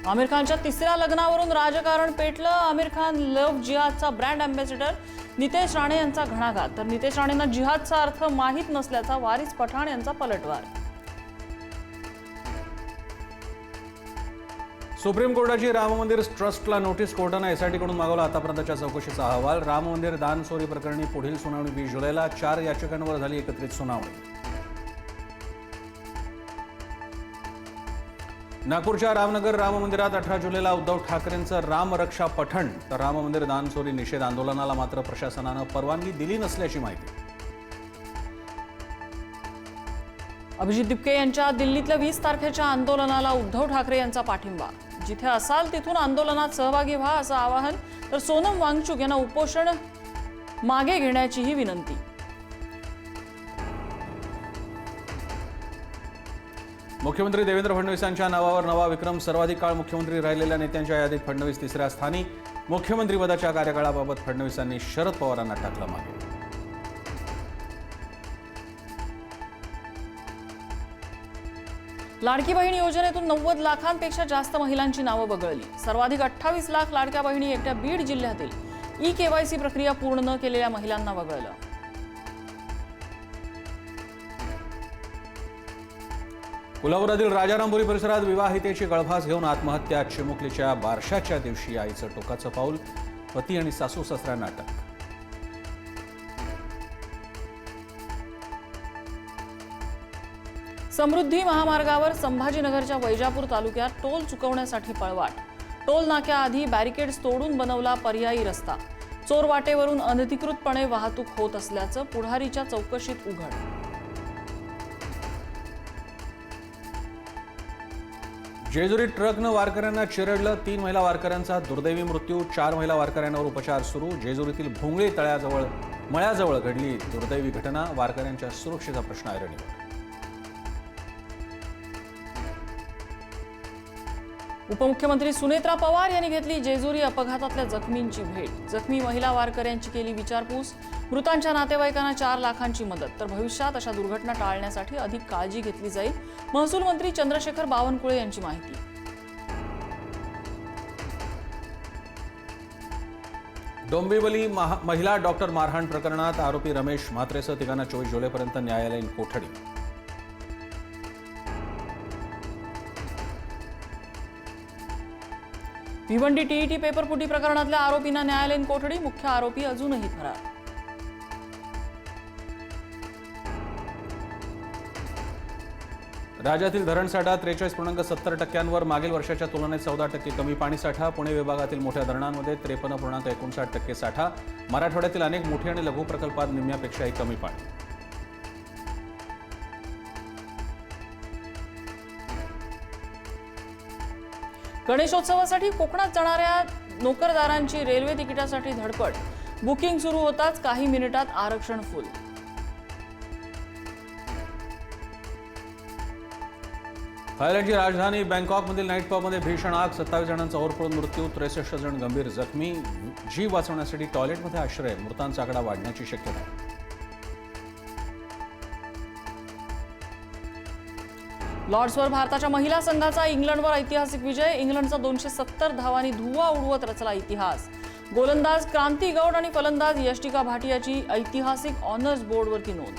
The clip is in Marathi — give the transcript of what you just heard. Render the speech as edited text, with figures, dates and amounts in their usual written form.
आमिर खानच्या तिसऱ्या लग्नावरून राजकारण पेटलं। आमिर खान लव्ह जिहादचा ब्रँड अँबॅसेडर नितेश राणे यांचा घणाघात, तर नितेश राणेंना जिहादचा अर्थ माहीत नसल्याचा वारिस पठाण यांचा पलटवार। सुप्रीम कोर्टाची राम मंदिर ट्रस्टला नोटीस कोर्टाने एसआयटी कडून मागवला आतापर्यंतच्या चौकशीचा अहवाल। राम मंदिर दान चोरी प्रकरणी पुढील सुनावणी 20 जुलैला। 4 याचिकांवर झाली एकत्रित सुनावणी। नागपूरच्या रामनगर राम मंदिरात 18 जुलैला उद्धव ठाकरेंचं राम रक्षा पठण, तर राम मंदिर दान चोरी निषेध आंदोलनाला मात्र प्रशासनानं परवानगी दिली नसल्याची माहिती। अभिजित दिपके यांच्या दिल्लीतल्या 20 तारखेच्या आंदोलनाला उद्धव ठाकरे यांचा पाठिंबा। जिथे असाल तिथून आंदोलनात सहभागी व्हा असं आवाहन, तर सोनम वांगचुक यांना उपोषण मागे घेण्याचीही विनंती। मुख्यमंत्री देवेंद्र फडणवीसांच्या नावावर नवा विक्रम, सर्वाधिक काळ मुख्यमंत्री राहिलेल्या नेत्यांच्या यादीत फडणवीस तिसऱ्या स्थानी। मुख्यमंत्रीपदाच्या कार्यकाळाबाबत फडणवीसांनी शरद पवारांना टाकलं मागे। लाडकी बहीण योजनेतून 90 लाखांपेक्षा जास्त महिलांची नावं वगळली। सर्वाधिक 28 लाख लाडक्या बहिणी एकट्या बीड जिल्ह्यातील ई-केवायसी प्रक्रिया पूर्ण न केलेल्या महिलांना वगळलं। कोल्हापुरातील राजारामपुरी परिसरात विवाहितेची गळफास घेऊन आत्महत्या, चिमुकलीच्या बारशाच्या दिवशी आईचं टोकाचं पाऊल, पती आणि सासू सासऱ्यांना अटक। समृद्धी महामार्गावर संभाजीनगरच्या वैजापूर तालुक्यात टोल चुकवण्यासाठी पळवाट। टोल नाक्याआधी बॅरिकेड्स तोडून बनवला पर्यायी रस्ता। चोरवाटेवरून अनधिकृतपणे वाहतूक होत असल्याचं पुढारीच्या चौकशीत उघड। जेजुरीत ट्रकनं वारकऱ्यांना चिरडलं, 3 महिला वारकऱ्यांचा दुर्दैवी मृत्यू, 4 महिला वारकऱ्यांवर उपचार सुरू। जेजुरीतील भोंगळी मळ्याजवळ घडली दुर्दैवी घटना, वारकऱ्यांच्या सुरक्षेचा प्रश्न ऐरणीवर। उपमुख्यमंत्री सुनेत्रा पवार यांनी घेतली जेजुरी अपघातातल्या जखमींची भेट। जखमी महिला वारकऱ्यांची केली विचारपूस। मृतांच्या नातेवाईकांना 4 लाखांची मदत, तर भविष्यात अशा दुर्घटना टाळण्यासाठी अधिक काळजी घेतली जाईल। महसूल मंत्री चंद्रशेखर बावनकुळे यांची माहिती। डोंबिवली महिला डॉक्टर मारहाण प्रकरणात आरोपी रमेश म्हात्रेसह तिघांना 24 जुलैपर्यंत न्यायालयीन कोठडी। भिवंडी टीईटी पेपर फुटी प्रकरणातल्या आरोपींना न्यायालयीन कोठडी। मुख्य आरोपी अजूनही फरार। राज्यातील धरणसाठा 43.70%वर, मागील वर्षाच्या तुलनेत 14% कमी पाणीसाठा। पुणे विभागातील मोठ्या धरणांमध्ये 53.59% साठा। मराठवाड्यातील अनेक मोठी आणि लघु प्रकल्पात निम्म्यापेक्षाही कमी पाणी। गणेशोत्सवासाठी कोकणात जाणाऱ्या नोकरदारांची रेल्वे तिकिटासाठी धडपड। बुकिंग सुरू होताच काही मिनिटात आरक्षण फुल। थायलंडची राजधानी बँकॉकमधील नाईट पबमध्ये भीषण आग, 27 जणांचा होरपळून मृत्यू, 63 जण गंभीर जखमी। जीव वाचवण्यासाठी टॉयलेटमध्ये आश्रय, मृतांचा आकडा वाढण्याची शक्यता। लॉर्ड्सवर भारताच्या महिला संघाचा इंग्लंडवर ऐतिहासिक विजय। इंग्लंडचा 270 धावांनी धुव्वा उडवत रचला इतिहास। गोलंदाज क्रांती गौड आणि फलंदाज यष्टिका भाटियाची ऐतिहासिक ऑनर्स बोर्डवरती नोंद।